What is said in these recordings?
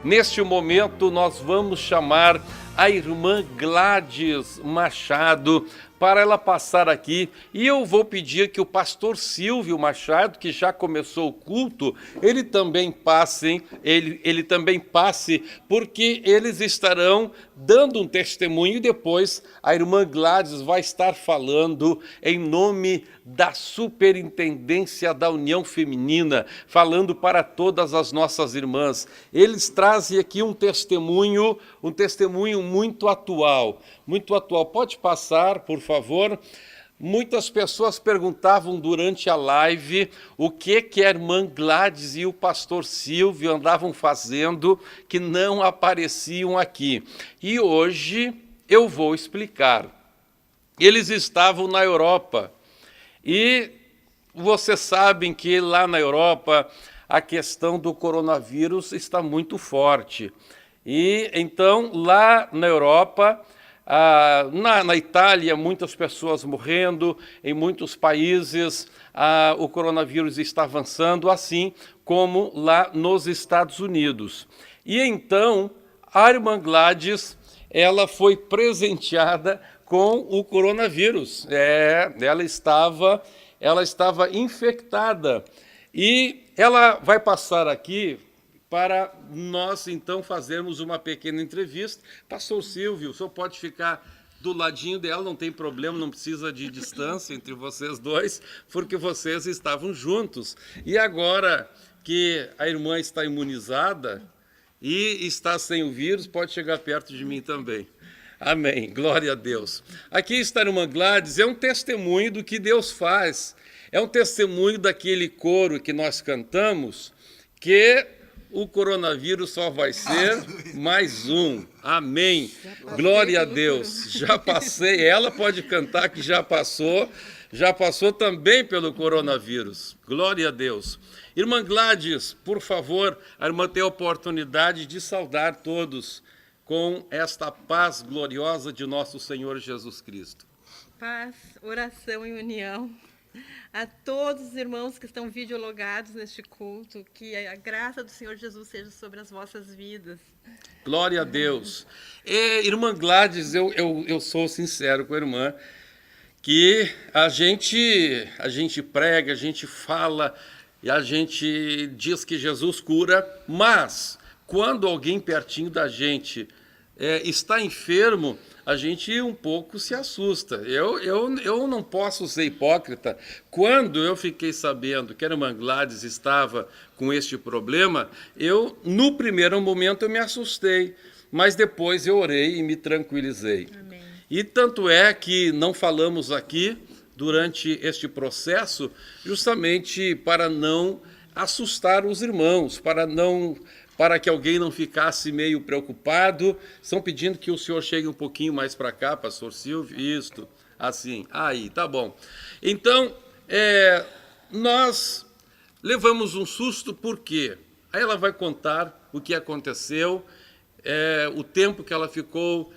Neste momento, nós vamos chamar a irmã Gladys Machado para ela passar aqui, e eu vou pedir que o pastor Silvio Machado, que já começou o culto, ele também passe, hein? Ele também passe, porque eles estarão dando um testemunho e depois a irmã Gladys vai estar falando em nome da Superintendência da União Feminina, falando para todas as nossas irmãs. Eles trazem aqui um testemunho muito atual, muito atual. Pode passar, por favor. Muitas pessoas perguntavam durante a live o que a irmã Gladys e o pastor Silvio andavam fazendo que não apareciam aqui. E hoje eu vou explicar. Eles estavam na Europa e vocês sabem que lá na Europa a questão do coronavírus está muito forte. Então, lá na Europa, na Itália, muitas pessoas morrendo, em muitos países o coronavírus está avançando, assim como lá nos Estados Unidos. E então, a irmã Gladys, ela foi presenteada com o coronavírus. Ela estava infectada. E ela vai passar aqui para nós, então, fazermos uma pequena entrevista. Pastor Silvio, o senhor pode ficar do ladinho dela, não tem problema, não precisa de distância entre vocês dois, porque vocês estavam juntos. E agora que a irmã está imunizada e está sem o vírus, pode chegar perto de mim também. Amém, glória a Deus. Aqui está a irmã Gladys, é um testemunho do que Deus faz, é um testemunho daquele coro que nós cantamos, que o coronavírus só vai ser mais um. Amém. Glória a Deus. Já passei, ela pode cantar que já passou também pelo coronavírus. Glória a Deus. Irmã Gladys, por favor, a irmã tem a oportunidade de saudar todos com esta paz gloriosa de nosso Senhor Jesus Cristo. Paz, oração e união. A todos os irmãos que estão videologados neste culto, que a graça do Senhor Jesus seja sobre as vossas vidas. Glória a Deus. Irmã Gladys, eu sou sincero com a irmã, que a gente prega, a gente fala, e a gente diz que Jesus cura, mas quando alguém pertinho da gente está enfermo, a gente um pouco se assusta. Eu não posso ser hipócrita. Quando eu fiquei sabendo que a irmã Gladys estava com este problema, no primeiro momento, eu me assustei, mas depois eu orei e me tranquilizei. Amém. E tanto é que não falamos aqui durante este processo, justamente para não assustar os irmãos, para que alguém não ficasse meio preocupado. Estão pedindo que o senhor chegue um pouquinho mais para cá, pastor Silvio. Isto, assim. Aí, tá bom. Então, nós levamos um susto, por quê? Aí ela vai contar o que aconteceu, o tempo que ela ficou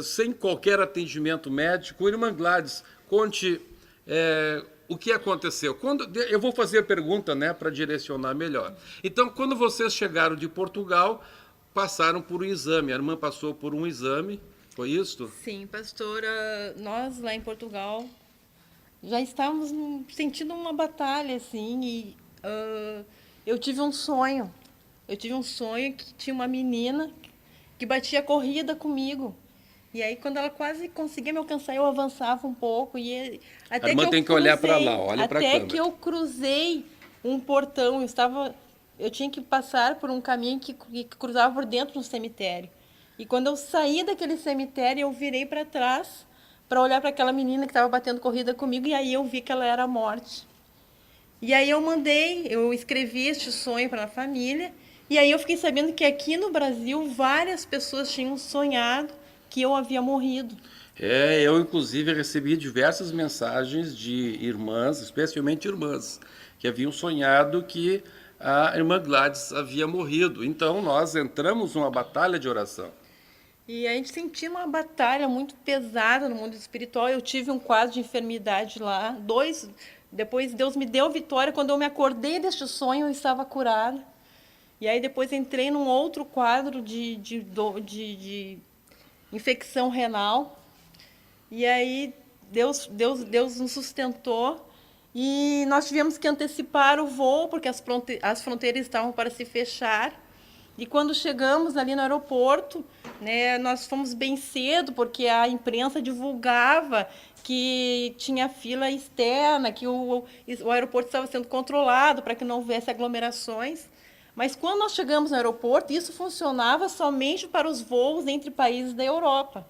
sem qualquer atendimento médico. Irmã Gladys, conte o que aconteceu. Eu vou fazer a pergunta, para direcionar melhor. Então, quando vocês chegaram de Portugal, passaram por um exame. A irmã passou por um exame, foi isso? Sim, pastora, nós lá em Portugal já estávamos sentindo uma batalha, assim, e eu tive um sonho. Eu tive um sonho que tinha uma menina que batia corrida comigo. E aí, quando ela quase conseguia me alcançar, eu avançava um pouco. E até a irmã tem que olhar para lá, olha para a câmera. Até que eu cruzei um portão. Eu tinha que passar por um caminho que cruzava por dentro do cemitério. E quando eu saí daquele cemitério, eu virei para trás para olhar para aquela menina que estava batendo corrida comigo. E aí eu vi que ela era a morte. E aí eu escrevi este sonho para a família. E aí eu fiquei sabendo que aqui no Brasil várias pessoas tinham sonhado que eu havia morrido. Eu inclusive recebi diversas mensagens de irmãs, especialmente irmãs, que haviam sonhado que a irmã Gladys havia morrido. Então nós entramos numa batalha de oração. E a gente sentia uma batalha muito pesada no mundo espiritual. Eu tive um quadro de enfermidade lá. Depois Deus me deu vitória. Quando eu me acordei deste sonho, eu estava curada. E aí depois entrei num outro quadro de infecção renal. E aí Deus nos sustentou e nós tivemos que antecipar o voo, porque as fronteiras estavam para se fechar. E quando chegamos ali no aeroporto, né, nós fomos bem cedo, porque a imprensa divulgava que tinha fila externa, que o aeroporto estava sendo controlado para que não houvesse aglomerações. Mas quando nós chegamos no aeroporto, isso funcionava somente para os voos entre países da Europa.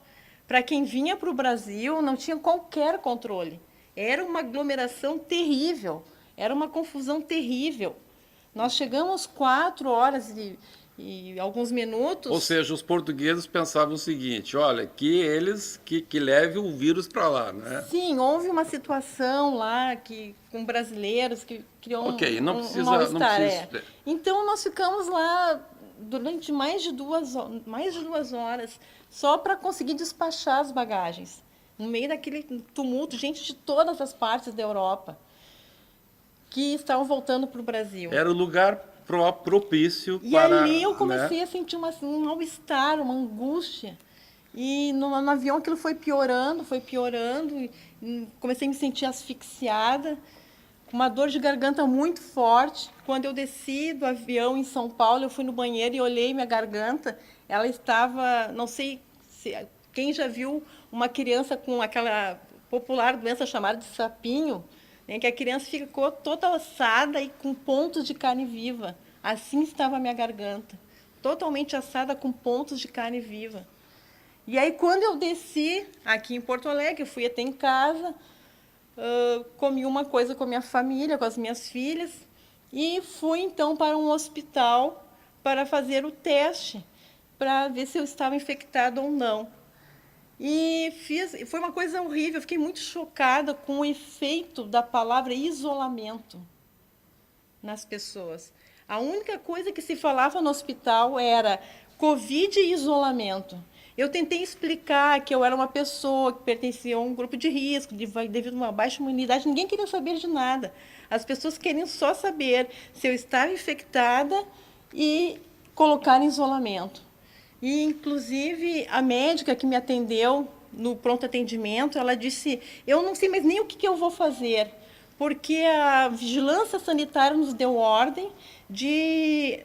Para quem vinha para o Brasil, não tinha qualquer controle. Era uma aglomeração terrível, era uma confusão terrível. Nós chegamos 4 horas e alguns minutos. Ou seja, os portugueses pensavam o seguinte: olha, que eles que levem o vírus para lá, né? Sim, houve uma situação lá com brasileiros que criou não um precisa, mal-estar. não precisa. Então, nós ficamos lá durante mais de 2 horas só para conseguir despachar as bagagens. No meio daquele tumulto, gente de todas as partes da Europa que estavam voltando para o Brasil. Era o lugar propício e para... E ali eu comecei, né, a sentir um mal-estar, uma angústia. E no avião aquilo foi piorando, e comecei a me sentir asfixiada, com uma dor de garganta muito forte. Quando eu desci do avião em São Paulo, eu fui no banheiro e olhei minha garganta, ela estava, não sei quem já viu uma criança com aquela popular doença chamada de sapinho, né, que a criança ficou toda assada e com pontos de carne viva. Assim estava a minha garganta, totalmente assada com pontos de carne viva. E aí, quando eu desci aqui em Porto Alegre, eu fui até em casa, comi uma coisa com a minha família, com as minhas filhas, e fui, então, para um hospital para fazer o teste, para ver se eu estava infectada ou não. E foi uma coisa horrível, eu fiquei muito chocada com o efeito da palavra isolamento nas pessoas. A única coisa que se falava no hospital era Covid e isolamento. Eu tentei explicar que eu era uma pessoa que pertencia a um grupo de risco, devido a uma baixa imunidade. Ninguém queria saber de nada. As pessoas queriam só saber se eu estava infectada e colocar em isolamento. E, inclusive, a médica que me atendeu no pronto atendimento, ela disse, eu não sei mais nem o que eu vou fazer, porque a vigilância sanitária nos deu ordem de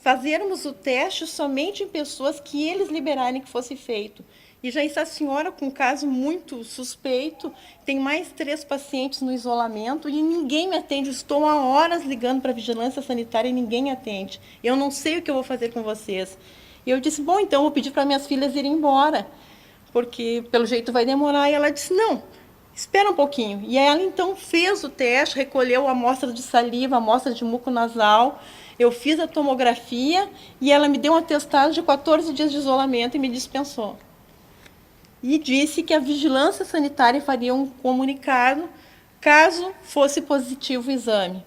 fazermos o teste somente em pessoas que eles liberarem que fosse feito. E já está a senhora com um caso muito suspeito, tem mais 3 pacientes no isolamento e ninguém me atende. Estou há horas ligando para a vigilância sanitária e ninguém me atende. Eu não sei o que eu vou fazer com vocês. E eu disse, bom, então vou pedir para minhas filhas irem embora, porque pelo jeito vai demorar. E ela disse, não, espera um pouquinho. E ela então fez o teste, recolheu a amostra de saliva, a amostra de muco nasal. Eu fiz a tomografia e ela me deu um atestado de 14 dias de isolamento e me dispensou. E disse que a vigilância sanitária faria um comunicado caso fosse positivo o exame.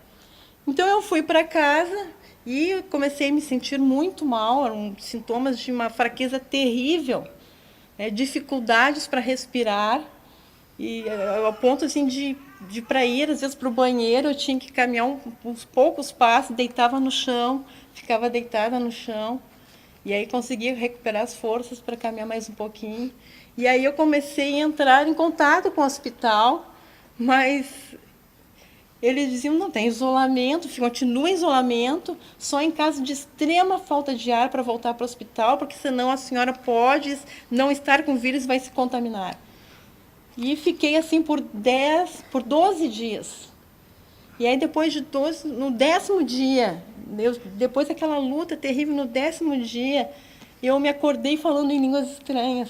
Então eu fui para casa e comecei a me sentir muito mal, eram sintomas de uma fraqueza terrível, né, dificuldades para respirar, e ao ponto assim, de para ir, às vezes, para o banheiro, eu tinha que caminhar uns poucos passos, deitava no chão, ficava deitada no chão, e aí conseguia recuperar as forças para caminhar mais um pouquinho. E aí eu comecei a entrar em contato com o hospital, mas eles diziam, não, tem isolamento, continua em isolamento, só em caso de extrema falta de ar para voltar para o hospital, porque senão a senhora pode não estar com o vírus e vai se contaminar. E fiquei assim por 12 dias. E aí, depois de 12, no 10º dia, depois daquela luta terrível, no 10º dia, eu me acordei falando em línguas estranhas.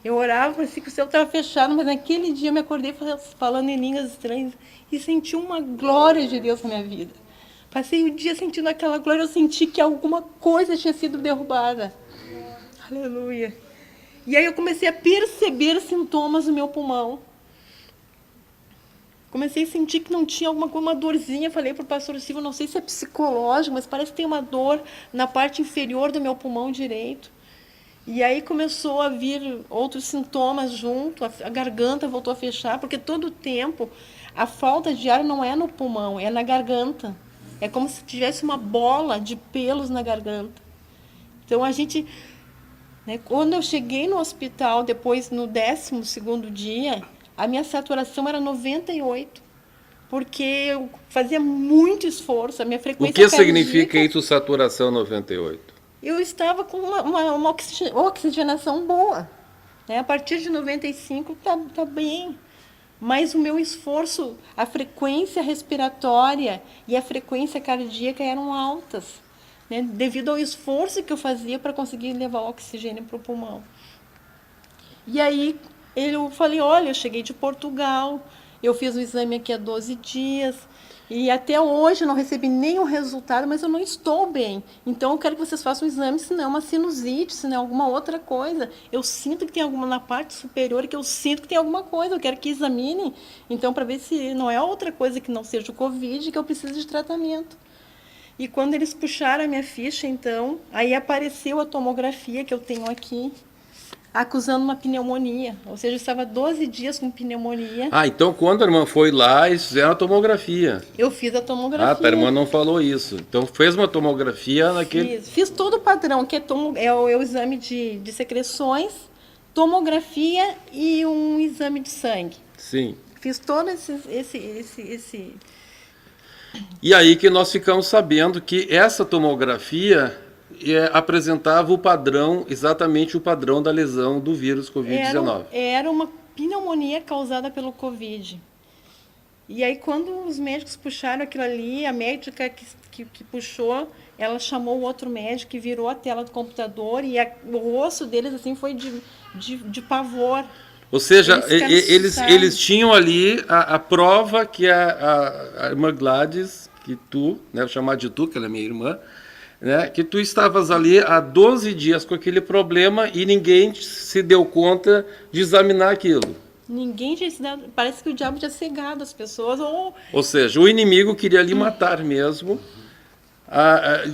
Eu orava, parecia que o céu estava fechado, mas naquele dia eu me acordei falando em línguas estranhas e senti uma glória de Deus na minha vida. Passei o dia sentindo aquela glória, eu senti que alguma coisa tinha sido derrubada. Aleluia. E aí eu comecei a perceber sintomas no meu pulmão. Comecei a sentir que não tinha uma dorzinha. Falei para o pastor Silvio, não sei se é psicológico, mas parece que tem uma dor na parte inferior do meu pulmão direito. E aí começou a vir outros sintomas junto, a garganta voltou a fechar, porque todo o tempo a falta de ar não é no pulmão, é na garganta. É como se tivesse uma bola de pelos na garganta. Então, a gente... Né, quando eu cheguei no hospital, depois no 12º dia, a minha saturação era 98. Porque eu fazia muito esforço, a minha frequência O que cardíaca... significa isso, saturação 98? Eu estava com uma oxigenação boa. Né? A partir de 95 tá bem. Mas o meu esforço, a frequência respiratória e a frequência cardíaca eram altas, né? Devido ao esforço que eu fazia para conseguir levar o oxigênio para o pulmão. E aí eu falei, olha, eu cheguei de Portugal, eu fiz o exame aqui há 12 dias, e até hoje eu não recebi nenhum resultado, mas eu não estou bem. Então eu quero que vocês façam um exame, se não é uma sinusite, se não é alguma outra coisa. Eu sinto que tem alguma na parte superior, que eu sinto que tem alguma coisa, eu quero que examinem. Então, para ver se não é outra coisa que não seja o Covid, que eu preciso de tratamento. E quando eles puxaram a minha ficha, então, aí apareceu a tomografia que eu tenho aqui, acusando uma pneumonia. Ou seja, eu estava 12 dias com pneumonia. Ah, então quando a irmã foi lá, eles fizeram a tomografia. Eu fiz a tomografia. Ah, tá, a irmã não falou isso. Então fez uma tomografia naquele... Fiz todo o padrão, que é o exame de secreções, tomografia e um exame de sangue. Sim. Fiz todo esse... E aí que nós ficamos sabendo que essa tomografia apresentava o padrão, exatamente o padrão da lesão do vírus Covid-19. Era uma pneumonia causada pelo Covid. E aí, quando os médicos puxaram aquilo ali, a médica que puxou, ela chamou o outro médico e virou a tela do computador e o rosto deles assim foi de pavor. Ou seja, eles tinham ali a prova que a irmã Gladys, que tu, né, vou chamar de tu, que ela é minha irmã, né, que tu estavas ali há 12 dias com aquele problema e ninguém se deu conta de examinar aquilo. Ninguém tinha se dado, parece que o diabo tinha cegado as pessoas. Ou seja, o inimigo queria lhe matar mesmo.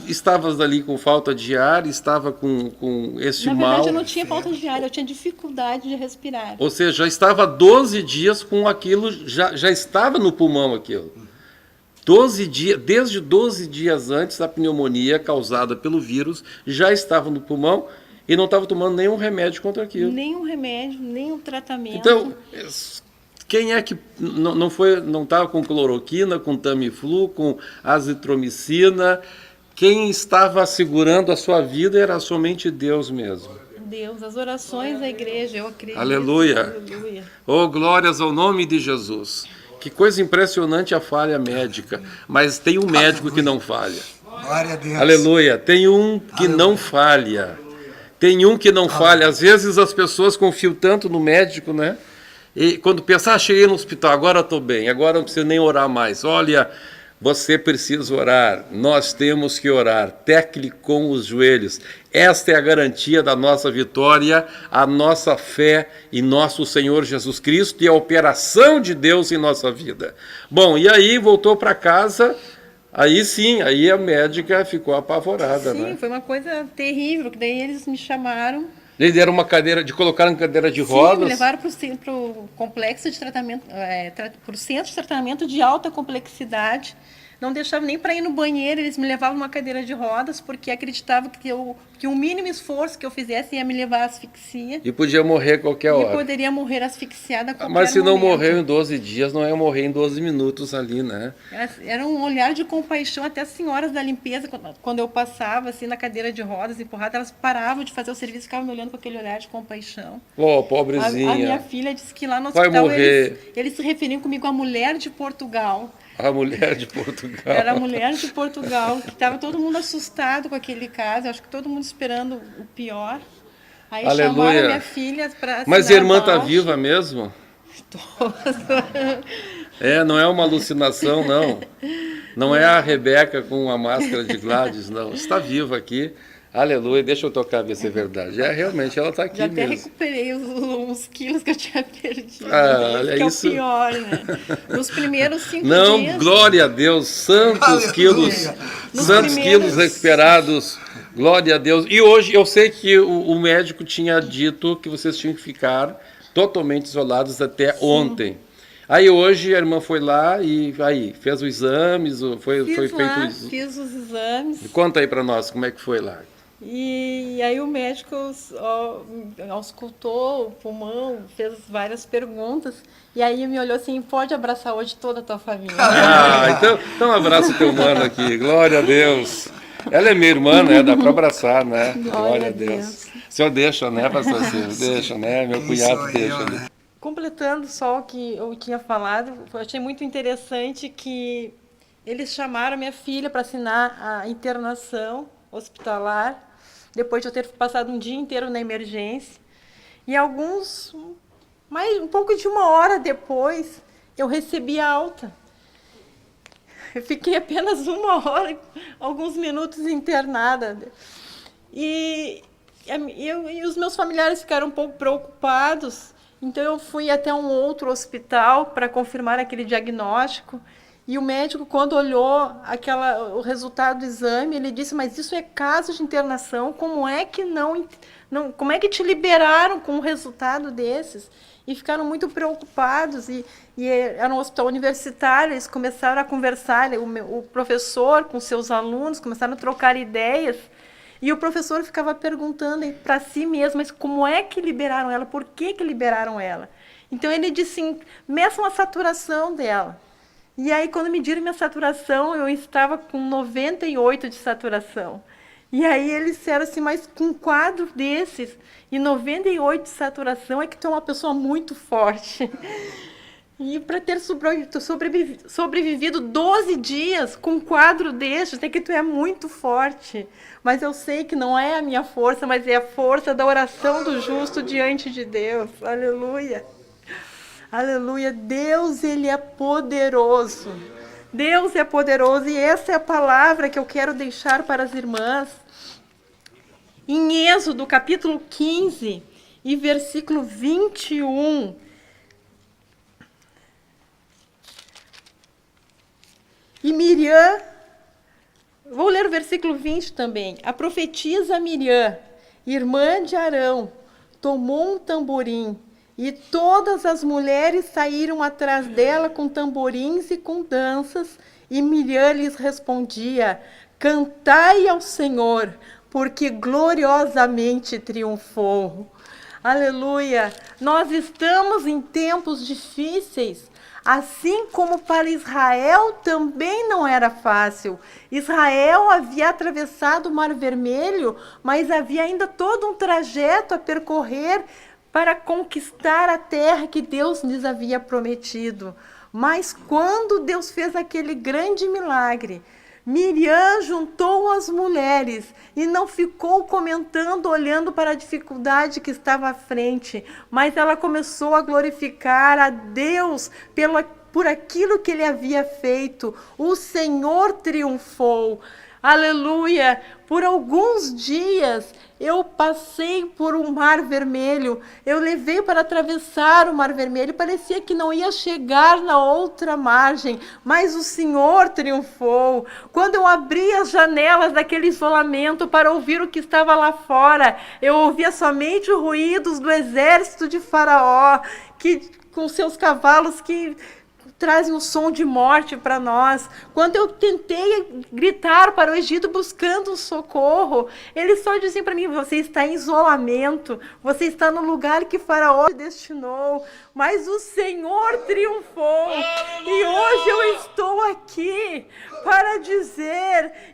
Estavas ali com falta de ar, estava com este mal. Na verdade, eu não tinha falta de ar, eu tinha dificuldade de respirar. Ou seja, já estava 12 dias com aquilo, já estava no pulmão aquilo. 12 dias, desde 12 dias antes da pneumonia causada pelo vírus, já estava no pulmão e não estava tomando nenhum remédio contra aquilo. Nenhum remédio, nenhum tratamento. Então, quem é que não estava com cloroquina, com Tamiflu, com azitromicina? Quem estava segurando a sua vida era somente Deus mesmo. Deus, as orações da igreja, eu acredito. Aleluia. Aleluia. Oh, glórias ao nome de Jesus. Que coisa impressionante a falha médica. Mas tem um médico que não falha. Glória a Deus. Aleluia. Tem um que não falha. Tem um que não falha. Às vezes as pessoas confiam tanto no médico, né? E quando pensar, cheguei no hospital, agora estou bem, agora não preciso nem orar mais. Olha, você precisa orar, nós temos que orar, tecle com os joelhos. Esta é a garantia da nossa vitória, a nossa fé em nosso Senhor Jesus Cristo e a operação de Deus em nossa vida. Bom, e aí voltou para casa, aí sim, aí a médica ficou apavorada. Sim, né? Foi uma coisa terrível, que daí eles me chamaram. Eles deram uma cadeira, colocaram cadeira de Sim, rodas. me levaram para o complexo de tratamento, para o centro de tratamento de alta complexidade. Não deixavam nem para ir no banheiro, eles me levavam uma cadeira de rodas, porque acreditavam que o mínimo esforço que eu fizesse ia me levar à asfixia. E podia morrer a qualquer hora. E poderia morrer asfixiada a qualquer Mas se não momento. morreu em 12 dias, não é morrer em 12 minutos ali, né? Era um olhar de compaixão, até as senhoras da limpeza, quando eu passava assim na cadeira de rodas, empurrada, elas paravam de fazer o serviço e ficavam me olhando com aquele olhar de compaixão. Oh, pobrezinha. A minha filha disse que lá no Vai hospital morrer. eles se referiam comigo a mulher de Portugal. A mulher de Portugal. Era a mulher de Portugal, que estava todo mundo assustado com aquele caso, acho que todo mundo esperando o pior. Aí Aleluia. chamaram a minha filha para... Mas a irmã está viva mesmo? Não é uma alucinação, não. Não é a Rebeca com a máscara de Gladys, não. Está viva aqui. Aleluia. Deixa eu tocar, ver se é verdade. Realmente, ela está aqui Já mesmo. até recuperei os quilos que eu tinha perdido. Olha que isso. É o pior, né? Nos primeiros 5 Não, dias... glória a Deus. Santos Aleluia. quilos. Santos quilos recuperados. Glória a Deus. E hoje eu sei que o médico tinha dito que vocês tinham que ficar totalmente isolados até ontem. Aí hoje a irmã foi lá e aí fez os exames, foi feito Fiz os exames. Conta aí para nós como é que foi lá. E aí o médico auscultou o pulmão, fez várias perguntas, e aí me olhou assim, pode abraçar hoje toda a tua família. Então um abraço teu mano aqui, glória a Deus. Ela é minha irmã, né? Dá para abraçar, né? Glória a Deus. O senhor deixa, né, pastor Silvio? Deixa, né? Meu cunhado deixa ali. Completando só o que eu tinha falado, eu achei muito interessante que eles chamaram minha filha para assinar a internação hospitalar, depois de eu ter passado um dia inteiro na emergência. E um pouco de uma hora depois, eu recebi a alta. Eu fiquei apenas uma hora, alguns minutos internada. E os meus familiares ficaram um pouco preocupados. Então, eu fui até um outro hospital para confirmar aquele diagnóstico. E o médico, quando olhou o resultado do exame, ele disse, mas isso é caso de internação, como é que como é que te liberaram com um resultado desses? E ficaram muito preocupados, e era um hospital universitário, eles começaram a conversar, o professor com seus alunos, começaram a trocar ideias, e o professor ficava perguntando para si mesmo, mas como é que liberaram ela? Por que liberaram ela? Então ele disse assim, meçam a saturação dela. E aí, quando mediram minha saturação, eu estava com 98 de saturação. E aí eles disseram assim, mas com um quadro desses e 98 de saturação é que tu é uma pessoa muito forte. E para ter sobrevivido 12 dias com um quadro desses, é que tu é muito forte. Mas eu sei que não é a minha força, mas é a força da oração do justo diante de Deus. Aleluia. Aleluia, Deus, Ele é poderoso. Deus é poderoso e essa é a palavra que eu quero deixar para as irmãs. Em Êxodo, capítulo 15 e versículo 21. E Miriam, vou ler o versículo 20 também. A profetisa Miriam, irmã de Arão, tomou um tamborim, e todas as mulheres saíram atrás dela com tamborins e com danças, e Miriam lhes respondia, cantai ao Senhor, porque gloriosamente triunfou. Aleluia! Nós estamos em tempos difíceis, assim como para Israel também não era fácil. Israel havia atravessado o Mar Vermelho, mas havia ainda todo um trajeto a percorrer para conquistar a terra que Deus lhes havia prometido. Mas quando Deus fez aquele grande milagre, Miriam juntou as mulheres e não ficou comentando, olhando para a dificuldade que estava à frente, mas ela começou a glorificar a Deus por aquilo que ele havia feito. O Senhor triunfou. Aleluia! Por alguns dias eu passei por um Mar Vermelho, eu levei para atravessar o Mar Vermelho, parecia que não ia chegar na outra margem, mas o Senhor triunfou. Quando eu abri as janelas daquele isolamento para ouvir o que estava lá fora, eu ouvia somente os ruídos do exército de Faraó, com seus cavalos que trazem um som de morte para nós. Quando eu tentei gritar para o Egito buscando um socorro, eles só diziam para mim, você está em isolamento, você está no lugar que Faraó te destinou, mas o Senhor triunfou. E hoje eu estou aqui para dizer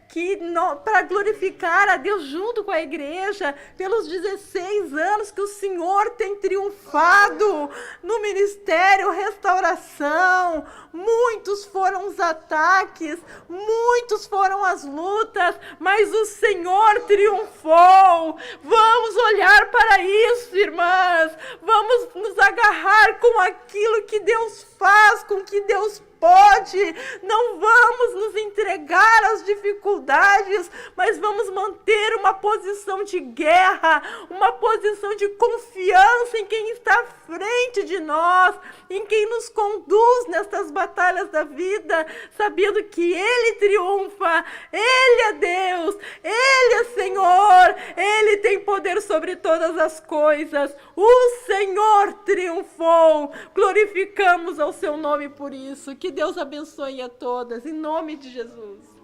para glorificar a Deus junto com a igreja, pelos 16 anos que o Senhor tem triunfado no Ministério Restauração. Muitos foram os ataques, muitos foram as lutas, mas o Senhor triunfou. Vamos olhar para isso, irmãs. Vamos nos agarrar com aquilo que Deus faz, com que Deus pode. Não vamos nos entregar às dificuldades, mas vamos manter uma posição de guerra, uma posição de confiança em quem está à frente de nós, em quem nos conduz nestas batalhas da vida, sabendo que Ele triunfa, Ele é Deus, Ele é Senhor, Ele tem poder sobre todas as coisas. O Senhor triunfou. Glorificamos ao seu nome por isso. Que Deus abençoe a todas, em nome de Jesus.